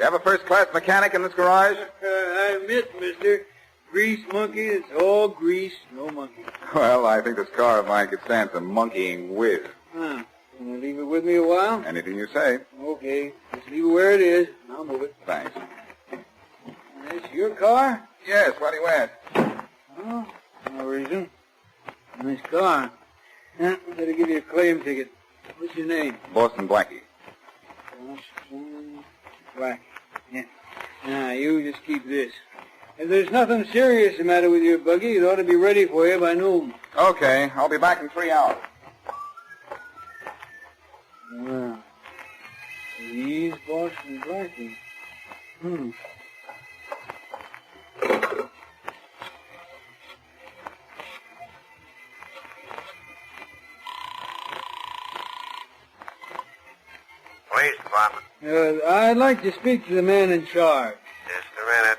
have a first-class mechanic in this garage? I admit, mister. Grease monkey, it's all grease, no monkey. Well, I think this car of mine could stand some monkeying with. Huh. Can you leave it with me a while? Anything you say. Okay. Just leave it where it is. I'll move it. Thanks. That's your car? Yes, why do you ask? Oh, no reason. Nice car. Better give you a claim ticket. What's your name? Boston Blackie. Boston Blackie. Yeah. Now, you just keep this. If there's nothing serious the matter with your buggy, it ought to be ready for you by noon. Okay, I'll be back in 3 hours. Well, he's Boston Blackie. Police department. I'd like to speak to the man in charge. Just a minute.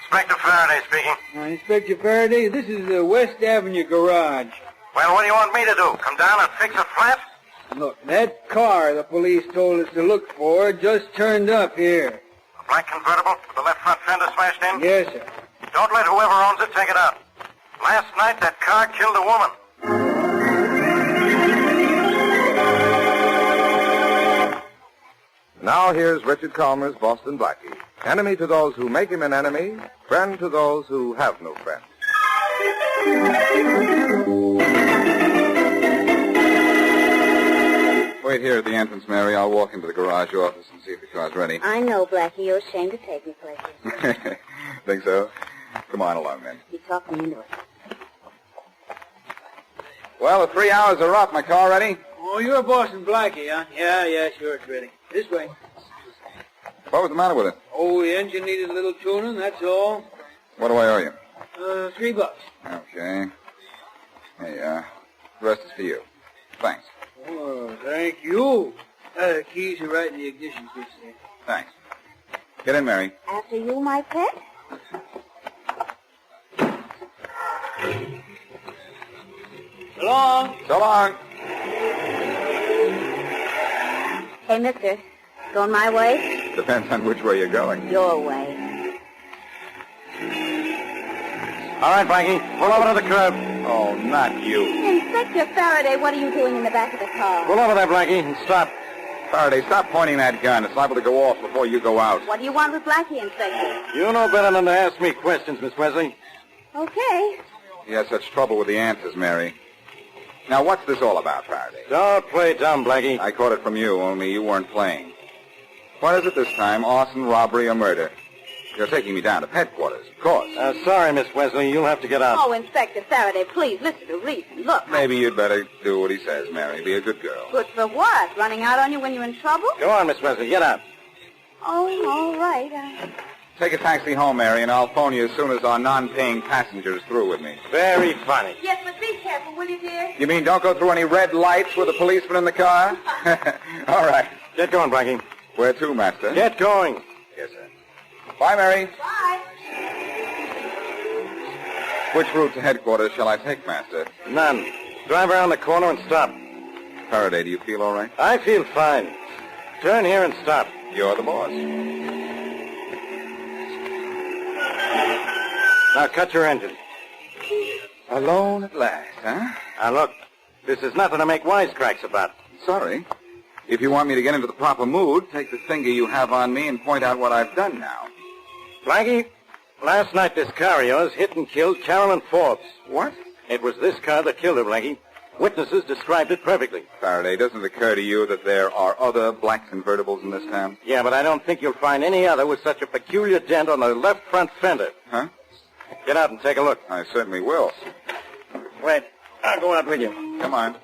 Inspector Faraday speaking. Inspector Faraday, this is the West Avenue garage. Well, what do you want me to do? Come down and fix a flat? Look, that car the police told us to look for just turned up here. A black convertible with the left front fender smashed in? Yes, sir. Don't let whoever owns it take it out. Last night, that car killed a woman. Now here's Richard Calmer's Boston Blackie. Enemy to those who make him an enemy, friend to those who have no friend. Wait here at the entrance, Mary. I'll walk into the garage office and see if the car's ready. I know, Blackie. You're ashamed to take me places. Think so? Come on along, then. You talk me into it. Well, the 3 hours are up. My car ready? Oh, you're Boston Blackie, huh? Yeah, sure, it's ready. This way. What was the matter with it? Oh, the engine needed a little tuning, that's all. What do I owe you? $3. Okay. Hey, the rest is for you. Thanks. Oh, thank you. The keys are right in the ignition switch there. Thanks. Get in, Mary. After you, my pet? So long. So long. Hey, mister, going my way? Depends on which way you're going. Your way. All right, Blackie. Pull over to the curb. Oh, not you. Inspector Faraday, what are you doing in the back of the car? Pull over there, Blackie, and stop. Faraday, stop pointing that gun. It's liable to go off before you go out. What do you want with Blackie, Inspector? You know better than to ask me questions, Miss Wesley. Okay. You had such trouble with the answers, Mary. Now, what's this all about, Faraday? Don't play dumb, Blackie. I caught it from you, only you weren't playing. What is it this time? Arson, robbery, or murder? You're taking me down to headquarters, of course. Sorry, Miss Wesley. You'll have to get out. Oh, Inspector Faraday, please, listen to reason. Look. Maybe you'd better do what he says, Mary. Be a good girl. Good for what? Running out on you when you're in trouble? Go on, Miss Wesley. Get out. Oh, all right. Take a taxi home, Mary, and I'll phone you as soon as our non-paying passenger is through with me. Very funny. Yes, but be careful, will you, dear? You mean don't go through any red lights with a policeman in the car? All right. Get going, Blackie. Where to, Master? Get going. Yes, sir. Bye, Mary. Bye. Which route to headquarters shall I take, Master? None. Drive around the corner and stop. Faraday, do you feel all right? I feel fine. Turn here and stop. You're the boss. Now cut your engine. Alone at last, huh? Now look, this is nothing to make wisecracks about. Sorry. If you want me to get into the proper mood, take the finger you have on me and point out what I've done now. Blackie, last night this car of yours hit and killed Carolyn Forbes. What? It was this car that killed her, Blackie. Witnesses described it perfectly. Faraday, doesn't it occur to you that there are other black convertibles in this town? Yeah, but I don't think you'll find any other with such a peculiar dent on the left front fender. Huh? Get out and take a look. I certainly will. Wait, I'll go out with you. Come on.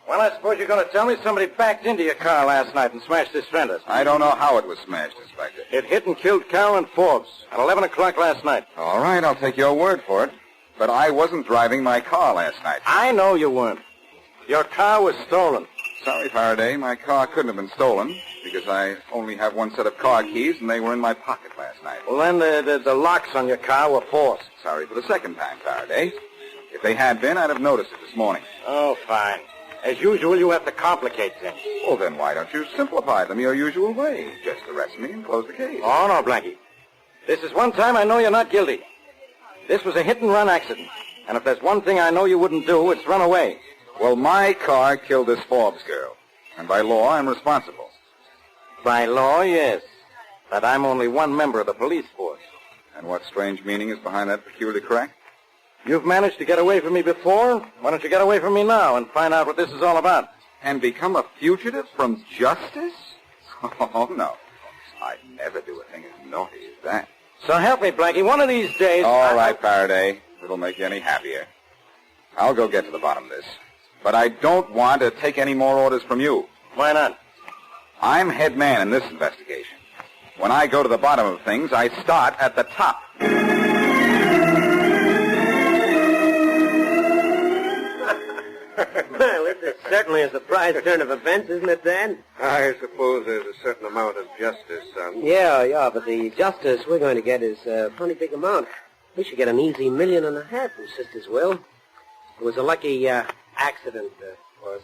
Well, I suppose you're going to tell me somebody backed into your car last night and smashed this fender. I don't know how it was smashed, Inspector. It hit and killed Carolyn Forbes at 11 o'clock last night. All right, I'll take your word for it. But I wasn't driving my car last night. I know you weren't. Your car was stolen. Sorry, Faraday. My car couldn't have been stolen because I only have one set of car keys, and they were in my pocket last night. Well, then the locks on your car were forced. Sorry for the second time, Faraday. If they had been, I'd have noticed it this morning. Oh, fine. As usual, you have to complicate things. Well, then why don't you simplify them your usual way? Just arrest me and close the case. Oh, no, Blackie. This is one time I know you're not guilty. This was a hit-and-run accident. And if there's one thing I know you wouldn't do, it's run away. Well, my car killed this Forbes girl. And by law, I'm responsible. By law, yes. But I'm only one member of the police force. And what strange meaning is behind that peculiar crack? You've managed to get away from me before. Why don't you get away from me now and find out what this is all about? And become a fugitive from justice? Oh, no. I'd never do a thing as naughty as that. So help me, Blackie. One of these days... All right, Faraday. It'll make you any happier. I'll go get to the bottom of this. But I don't want to take any more orders from you. Why not? I'm head man in this investigation. When I go to the bottom of things, I start at the top. Well, this is certainly a surprise turn of events, isn't it, Dan? I suppose there's a certain amount of justice, son. Yeah, but the justice we're going to get is a pretty big amount. We should get an easy $1.5 million from Sister's will. It was a lucky accident for us.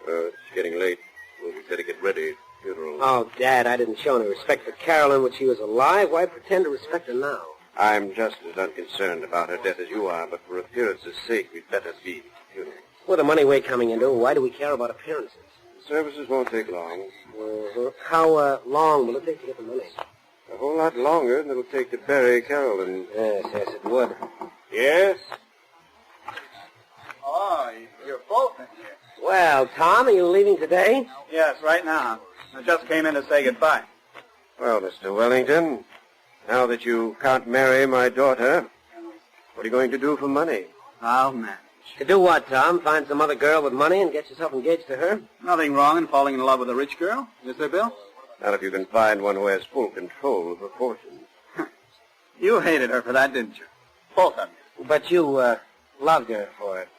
It's getting late. We'll better get ready. Funeral. Oh, Dad, I didn't show any respect for Carolyn when she was alive. Why pretend to respect her now? I'm just as unconcerned about her death as you are, but for appearance's sake, we'd better be funeral. With the money we're coming into, why do we care about appearances? The services won't take long. How long will it take to get the money? A whole lot longer than it'll take to bury Carolyn. Yes, it would. Yes? Oh, you're both in here. Well, Tom, are you leaving today? Yes, right now. I just came in to say goodbye. Well, Mr. Wellington, now that you can't marry my daughter, what are you going to do for money? I'll manage. To do what, Tom? Find some other girl with money and get yourself engaged to her? Nothing wrong in falling in love with a rich girl, is there, Bill? Not if you can find one who has full control of her fortune. You hated her for that, didn't you? Both of you. But you, loved her for it.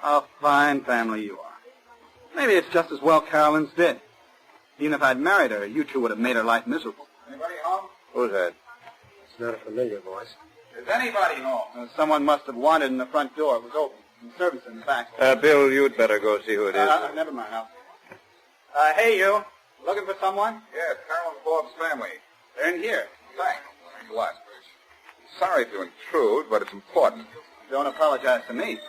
A fine family you are. Maybe it's just as well Carolyn's dead. Even if I'd married her, you two would have made her life miserable. Anybody home? Who's that? It's not a familiar voice. Is anybody home? Someone must have wandered in the front door. It was open. And servants in the back. Bill, you'd better go see who it is. Never mind. Hey, you. Looking for someone? Yes, Carolyn Forbes' family. They're in here. Thanks. Thanks a lot. Sorry to intrude, but it's important. Don't apologize to me.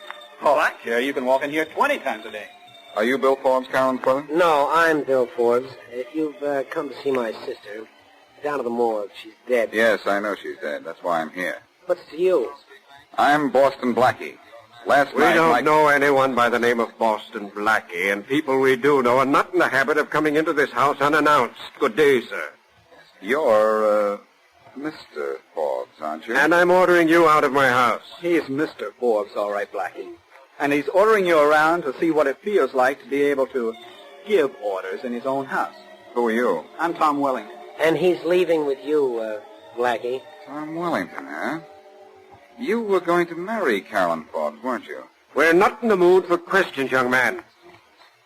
All I care, you can walk in here 20 times a day. Are you Bill Forbes, Carolyn's brother? No, I'm Bill Forbes. If you've come to see my sister, down to the morgue. She's dead. Yes, I know she's dead. That's why I'm here. What's to you? I'm Boston Blackie. Last We night, don't know anyone by the name of Boston Blackie, and people we do know are not in the habit of coming into this house unannounced. Good day, sir. You're, Mr. Forbes, aren't you? And I'm ordering you out of my house. He's Mr. Forbes, all right, Blackie. And he's ordering you around to see what it feels like to be able to give orders in his own house. Who are you? I'm Tom Wellington. And he's leaving with you, Blackie. Tom Wellington, huh? You were going to marry Carolyn Forbes, weren't you? We're not in the mood for questions, young man.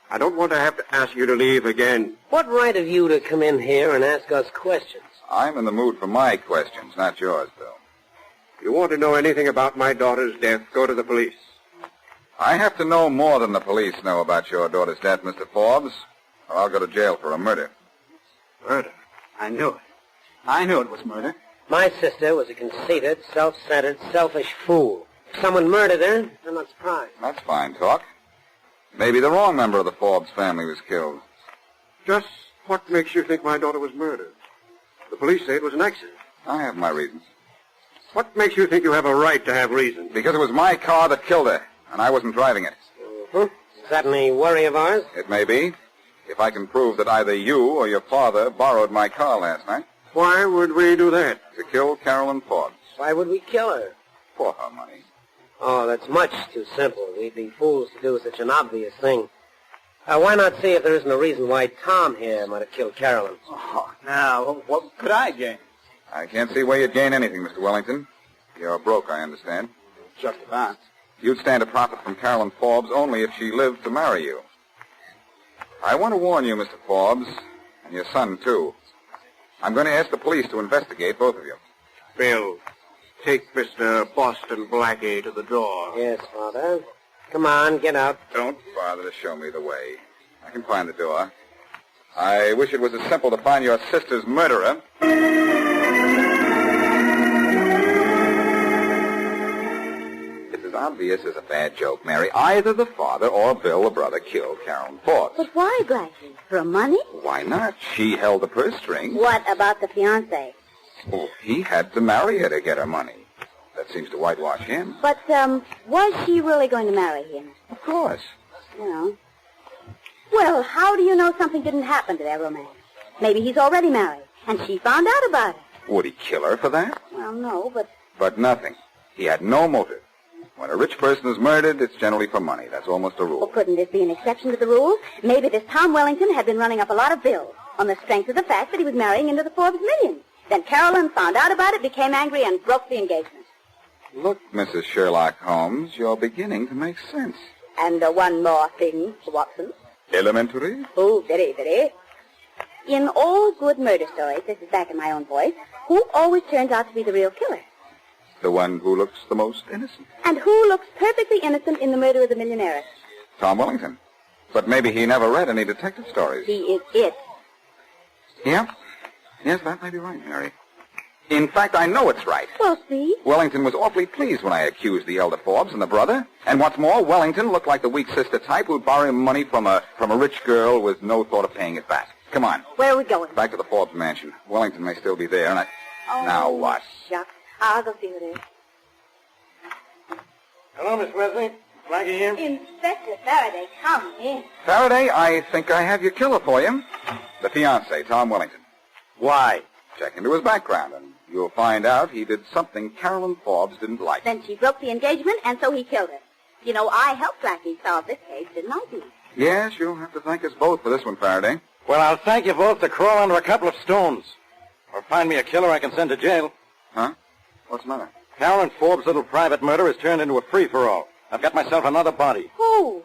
I don't want to have to ask you to leave again. What right have you to come in here and ask us questions? I'm in the mood for my questions, not yours, Bill. If you want to know anything about my daughter's death, go to the police. I have to know more than the police know about your daughter's death, Mr. Forbes, or I'll go to jail for a murder. Murder? I knew it. I knew it was murder. My sister was a conceited, self-centered, selfish fool. If someone murdered her, I'm not surprised. That's fine talk. Maybe the wrong member of the Forbes family was killed. Just what makes you think my daughter was murdered? The police say it was an accident. I have my reasons. What makes you think you have a right to have reasons? Because it was my car that killed her, and I wasn't driving it. Is that any worry of ours? It may be, if I can prove that either you or your father borrowed my car last night. Why would we do that? To kill Carolyn Forbes. Why would we kill her? For her money. Oh, that's much too simple. We'd be fools to do such an obvious thing. Why not see if there isn't a reason why Tom here might have killed Carolyn? Oh, now, what could I gain? I can't see where you'd gain anything, Mr. Wellington. You're broke, I understand. Just about. You'd stand to profit from Carolyn Forbes only if she lived to marry you. I want to warn you, Mr. Forbes, and your son, too. I'm going to ask the police to investigate both of you. Bill, take Mr. Boston Blackie to the door. Yes, Father. Come on, get out. Don't bother to show me the way. I can find the door. I wish it was as simple to find your sister's murderer. It's as obvious as a bad joke, Mary. Either the father or Bill, the brother, killed Carolyn Forbes. But why, Blackie? For money? Why not? She held the purse strings. What about the fiancé? Oh, he had to marry her to get her money. That seems to whitewash him. But, was she really going to marry him? Of course. Well, how do you know something didn't happen to their romance? Maybe he's already married, and she found out about it. Would he kill her for that? Well, no, but... But nothing. He had no motive. When a rich person is murdered, it's generally for money. That's almost a Well, rule. couldn't this be an exception to the rule? Maybe this Tom Wellington had been running up a lot of bills on the strength of the fact that he was marrying into the Forbes millions. Then Carolyn found out about it, became angry, and broke the engagement. Look, Mrs. Sherlock Holmes, you're beginning to make sense. And one more thing, Watson. Elementary? Oh, very, very. In all good murder stories, this is back in my own voice, who always turns out to be the real killer? The one who looks the most innocent. And who looks perfectly innocent in The Murder of the Millionaire? Tom Wellington. But maybe he never read any detective stories. He is it. Yeah? Yes, that may be right, Mary. In fact, I know it's right. Well, see? Wellington was awfully pleased when I accused the elder Forbes and the brother. And what's more, Wellington looked like the weak sister type who'd borrow him money from a rich girl with no thought of paying it back. Come on. Where are we going? Back to the Forbes mansion. Wellington may still be there, and Now what? Shucks. I'll go see who it is. Hello, Miss Wesley. Blackie here. Inspector Faraday, come in. Faraday, I think I have your killer for you. The fiancé, Tom Wellington. Why? Check into his background, and you'll find out he did something Carolyn Forbes didn't like. Then she broke the engagement, and so he killed her. You know, I helped Blackie solve this case, didn't I, Pete? Yes, you'll have to thank us both for this one, Faraday. Well, I'll thank you both to crawl under a couple of stones. Or find me a killer I can send to jail. Huh? What's the matter? Carolyn Forbes' little private murder has turned into a free-for-all. I've got myself another body. Who?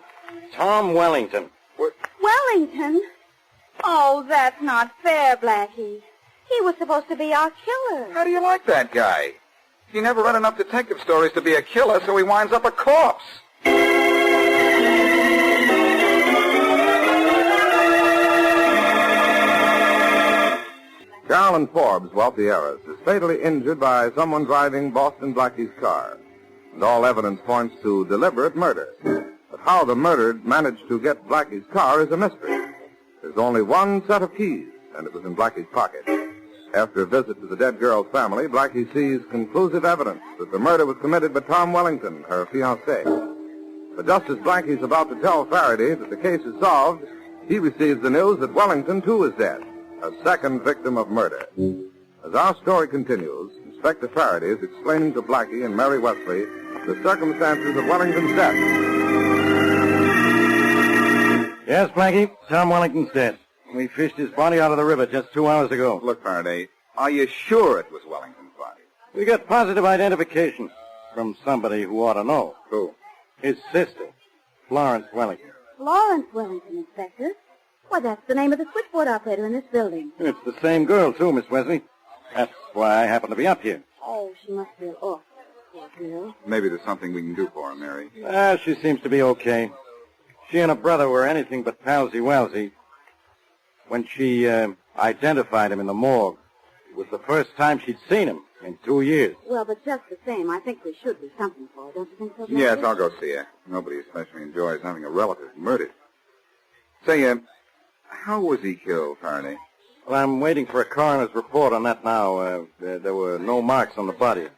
Tom Wellington. What? Wellington? Oh, that's not fair, Blackie. He was supposed to be our killer. How do you like that guy? He never read enough detective stories to be a killer, so he winds up a corpse. Carolyn Forbes, wealthy heiress, is fatally injured by someone driving Boston Blackie's car. And all evidence points to deliberate murder. But how the murdered managed to get Blackie's car is a mystery. There's only one set of keys, and it was in Blackie's pocket. After a visit to the dead girl's family, Blackie sees conclusive evidence that the murder was committed by Tom Wellington, her fiancé. But just as Blackie's about to tell Faraday that the case is solved, he receives the news that Wellington, too, is dead. A second victim of murder. As our story continues, Inspector Faraday is explaining to Blackie and Mary Wesley the circumstances of Wellington's death. Yes, Blackie, Tom Wellington's dead. We fished his body out of the river just 2 hours ago. Look, Faraday, are you sure it was Wellington's body? We got positive identification from somebody who ought to know. Who? His sister, Florence Wellington. Florence Wellington, Inspector. Why, that's the name of the switchboard operator in this building. It's the same girl, too, Miss Wesley. That's why I happen to be up here. Oh, she must feel awful, poor girl. Maybe there's something we can do for her, Mary. She seems to be okay. She and her brother were anything but palsy-walsy. When she identified him in the morgue, it was the first time she'd seen him in 2 years. Well, but just the same, I think we should do something for her, don't you think so, Blackie? Yes, I'll go see her. Nobody especially enjoys having a relative murdered. Say, how was he killed, Faraday? Well, I'm waiting for a coroner's report on that now. There were no marks on the body.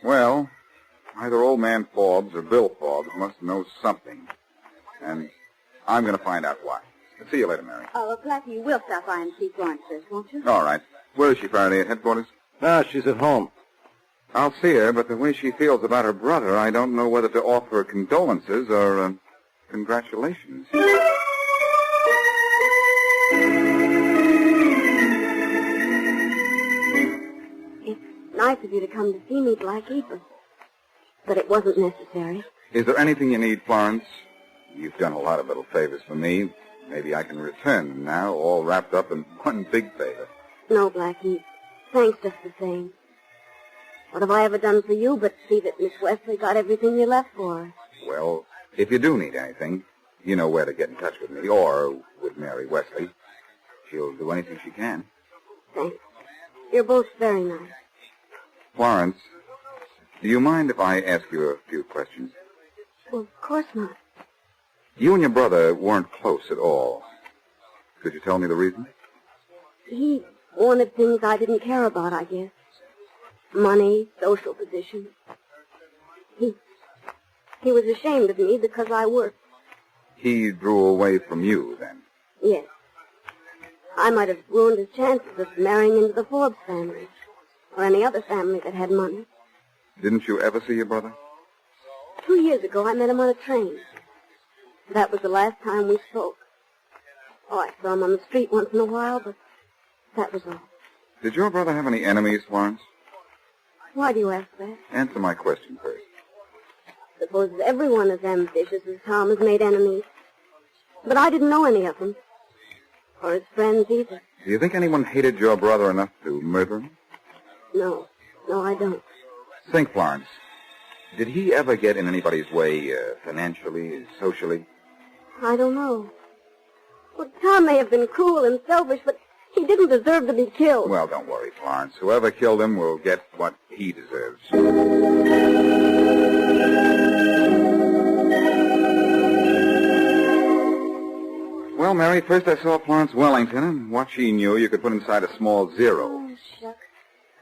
Well, either old man Forbes or Bill Forbes must know something. And I'm going to find out what. See you later, Mary. Oh, well, Blackie, you will stop by and see Florence first, won't you? All right. Where is she, Faraday? At headquarters? No, she's at home. I'll see her, but the way she feels about her brother, I don't know whether to offer condolences or congratulations. It's nice of you to come to see me, Blackie, but it wasn't necessary. Is there anything you need, Florence? You've done a lot of little favors for me. Maybe I can return them now, all wrapped up in one big favor. No, Blackie. Thanks just the same. What have I ever done for you but see that Miss Wesley got everything you left for her? Well, If you do need anything, you know where to get in touch with me or with Mary Wesley. She'll do anything she can. Thanks. You're both very nice. Florence, do you mind if I ask you a few questions? Well, of course not. You and your brother weren't close at all. Could you tell me the reason? He wanted things I didn't care about, I guess. Money, social position. He was ashamed of me because I worked. He drew away from you, then? Yes. I might have ruined his chances of marrying into the Forbes family, or any other family that had money. Didn't you ever see your brother? 2 years ago, I met him on a train. That was the last time we spoke. Oh, I saw him on the street once in a while, but that was all. Did your brother have any enemies, Florence? Why do you ask that? Answer my question first. Suppose everyone as ambitious as Tom has made enemies. But I didn't know any of them. Or his friends either. Do you think anyone hated your brother enough to murder him? No, I don't. Think, Florence. Did he ever get in anybody's way, financially, socially? I don't know. Well, Tom may have been cruel and selfish, but he didn't deserve to be killed. Well, don't worry, Florence. Whoever killed him will get what he deserves. Well, Mary, first I saw Florence Wellington, and what she knew you could put inside a small zero. Oh, shucks.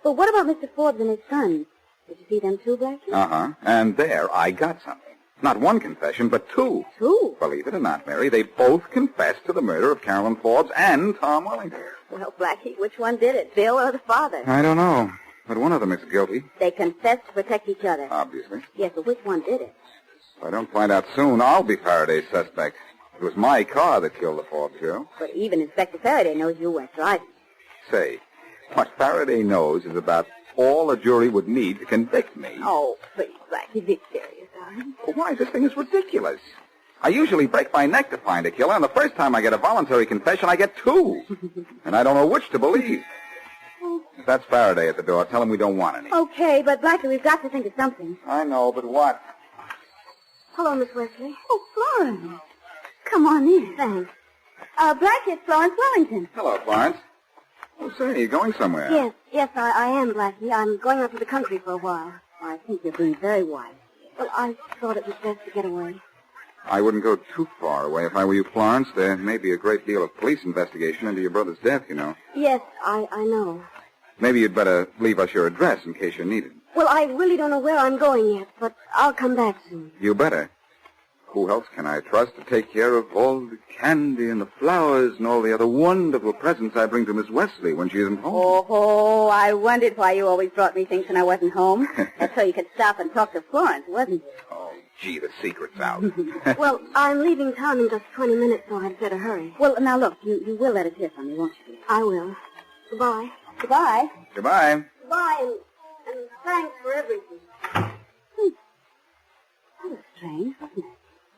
But what about Mr. Forbes and his son? Did you see them too, Blackie? Uh-huh. And there I got something. Not one confession, but two. Two? Believe it or not, Mary, they both confessed to the murder of Carolyn Forbes and Tom Wellington. Well, Blackie, which one did it, Bill or the father? I don't know, but one of them is guilty. They confessed to protect each other. Obviously. Yes, but which one did it? If I don't find out soon, I'll be Faraday's suspect. It was my car that killed the Forbes girl. But even Inspector Faraday knows you weren't driving. Say, what Faraday knows is about all a jury would need to convict me. Oh, please, Blackie, be serious, darling. Well, why? This thing is ridiculous. I usually break my neck to find a killer, and the first time I get a voluntary confession, I get two. And I don't know which to believe. If that's Faraday at the door, tell him we don't want any. Okay, but Blackie, we've got to think of something. I know, but what? Hello, Miss Wesley. Oh, Florence. Come on in. Thanks. Blackie, it's Florence Wellington. Hello, Florence. Oh, say, you going somewhere? Yes, I am, Blackie. I'm going out to the country for a while. I think you're being very wise. Well, I thought it was best to get away. I wouldn't go too far away if I were you, Florence. There may be a great deal of police investigation into your brother's death, you know. Yes, I know. Maybe you'd better leave us your address in case you're needed. Well, I really don't know where I'm going yet, but I'll come back soon. You better. Who else can I trust to take care of all the candy and the flowers and all the other wonderful presents I bring to Miss Wesley when she isn't home? Oh, I wondered why you always brought me things when I wasn't home. That's so you could stop and talk to Florence, wasn't it? Oh, gee, the secret's out. Well, I'm leaving town in just 20 minutes, so I'd better hurry. Well, now look, you will let us hear from me, won't you, dear? I will. Goodbye. Goodbye. Goodbye. Goodbye, and thanks for everything. That was strange, wasn't it?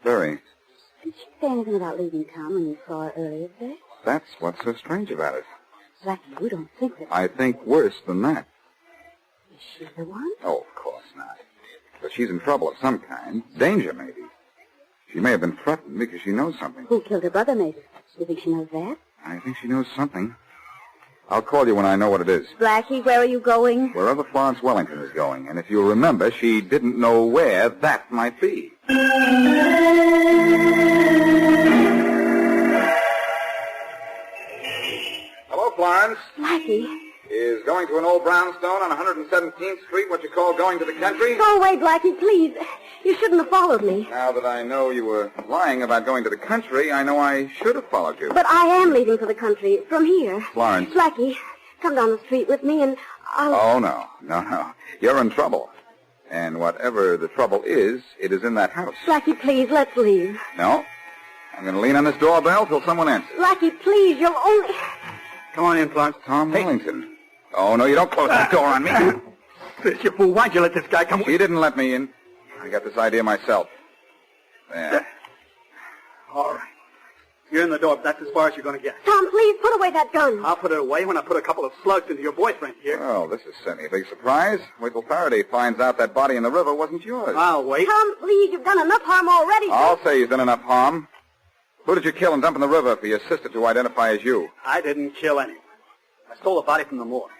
Very. Did she say anything about leaving town when you saw her earlier today? That's what's so strange about it. Blackie, you don't think that... I think worse than that. Is she the one? Oh, of course not. But she's in trouble of some kind. Danger, maybe. She may have been threatened because she knows something. Who killed her brother, maybe? You think she knows that? I think she knows something. I'll call you when I know what it is. Blackie, where are you going? Wherever Florence Wellington is going. And if you'll remember, she didn't know where that might be. Hello, Florence. Blackie. Is going to an old brownstone on 117th Street what you call going to the country? Go away, Blackie, please. You shouldn't have followed me. Now that I know you were lying about going to the country, I know I should have followed you. But I am leaving for the country from here. Florence. Blackie, come down the street with me and I'll... Oh, no. You're in trouble. And whatever the trouble is, it is in that house. Blackie, please, let's leave. No. I'm going to lean on this doorbell till someone answers. Blackie, please, you'll only... Come on in, Florence. Tom Wellington. Oh, no, you don't close that door on me. You fool, why'd you let this guy come? She didn't let me in. I got this idea myself. There. All right. You're in the door, but that's as far as you're going to get. Tom, please put away that gun. I'll put it away when I put a couple of slugs into your boyfriend here. Well, this is certainly a big surprise. Wait till Faraday finds out that body in the river wasn't yours. I'll wait. Tom, please, you've done enough harm already. I'll say he's done enough harm. Who did you kill and dump in the river for your sister to identify as you? I didn't kill anyone. I stole the body from the morgue.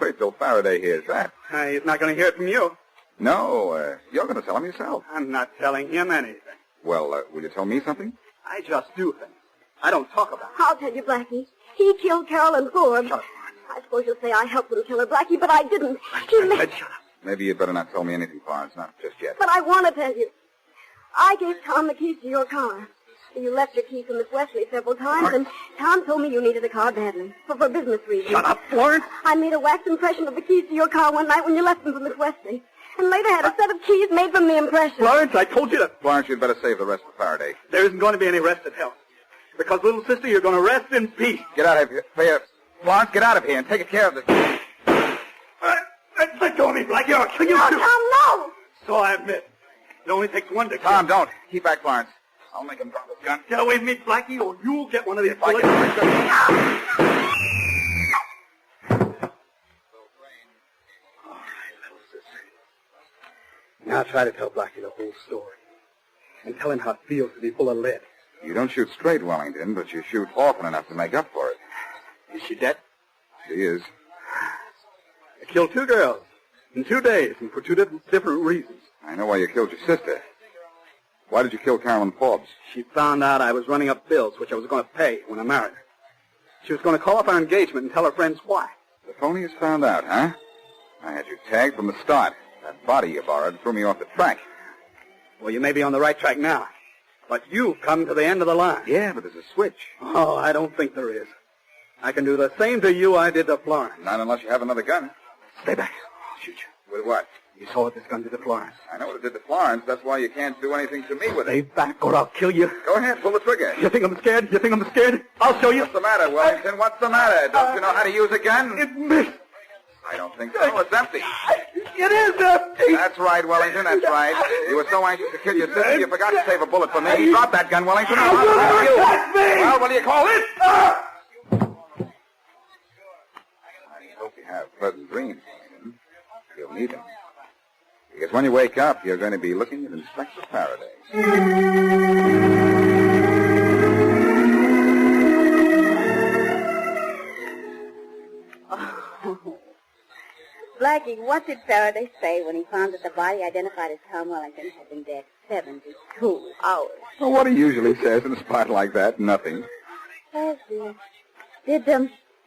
Wait till Faraday hears that. He's not going to hear it from you. No, you're going to tell him yourself. I'm not telling him anything. Well, will you tell me something? I just do things. I don't talk about it. I'll tell you, Blackie. He killed Carolyn Forbes. Shut up. I suppose you'll say I helped him kill her, Blackie, but I didn't. He I made... said shut up. Maybe you'd better not tell me anything, Florence. Not just yet. But I want to tell you. I gave Tom the keys to your car. You left your keys from Miss Wesley several times, and Tom told me you needed a car badly, for business reasons. Shut up, Florence. I made a wax impression of the keys to your car one night when you left them for Miss Wesley, and later had a set of keys made from the impression. Florence, I told you to... Florence, you'd better save the rest for Faraday. There isn't going to be any rest at hell. Because, little sister, you're going to rest in peace. Get out of here. Florence, get out of here and take care of this. Let go of me, Blackie, or I'll kill you No, too. Tom, no! So I admit. It only takes one to kill. Tom, don't. Keep back, Florence. I'll make him drop his gun. Get away from me, Blackie, or you'll get one of these If I bullets. All right, little sister. Now try to tell Blackie the whole story. And tell him how it feels to be full of lead. You don't shoot straight, Wellington, but you shoot often enough to make up for it. Is she dead? She is. I killed 2 girls in 2 days and for 2 different reasons. I know why you killed your sister. Why did you kill Carolyn Forbes? She found out I was running up bills, which I was going to pay when I married her. She was going to call off our engagement and tell her friends why. The phony has found out, huh? I had you tagged from the start. That body you borrowed threw me off the track. Well, you may be on the right track now, but you've come to the end of the line. Yeah, but there's a switch. Oh, I don't think there is. I can do the same to you I did to Florence. Not unless you have another gun. Stay back. I'll shoot you. With what? You saw what this gun did to Florence. I know what it did to Florence. That's why you can't do anything to me with Stay it. back or I'll kill you. Go ahead, pull the trigger. You think I'm scared? You think I'm scared? I'll show you. What's the matter, Wellington? What's the matter? Don't you know how to use a gun? It missed. I don't think so. It's empty. It is empty. That's right, Wellington. That's right. You were so anxious to kill your sister, you forgot to save a bullet for me. Drop that gun, Wellington. You attacked me. Well, what do you call it? I hope you have pleasant dreams, Wellington. You'll need them. Because when you wake up, you're going to be looking at Inspector Faraday. Blackie, what did Faraday say when he found that the body identified as Tom Wellington had been dead 72 hours? Well, what he usually says in a spot like that, nothing. Oh, dear.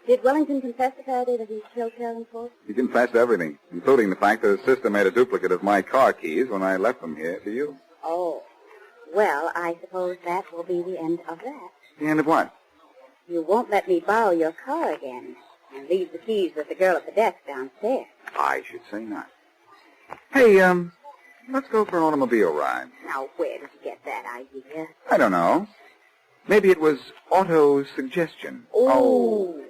Did Wellington confess to Faraday that he killed Carolyn Forbes? He confessed everything, including the fact that his sister made a duplicate of my car keys when I left them here for you. Oh. Well, I suppose that will be the end of that. The end of what? You won't let me borrow your car again and leave the keys with the girl at the desk downstairs. I should say not. Hey, let's go for an automobile ride. Now, where did you get that idea? I don't know. Maybe it was auto-suggestion. Oh.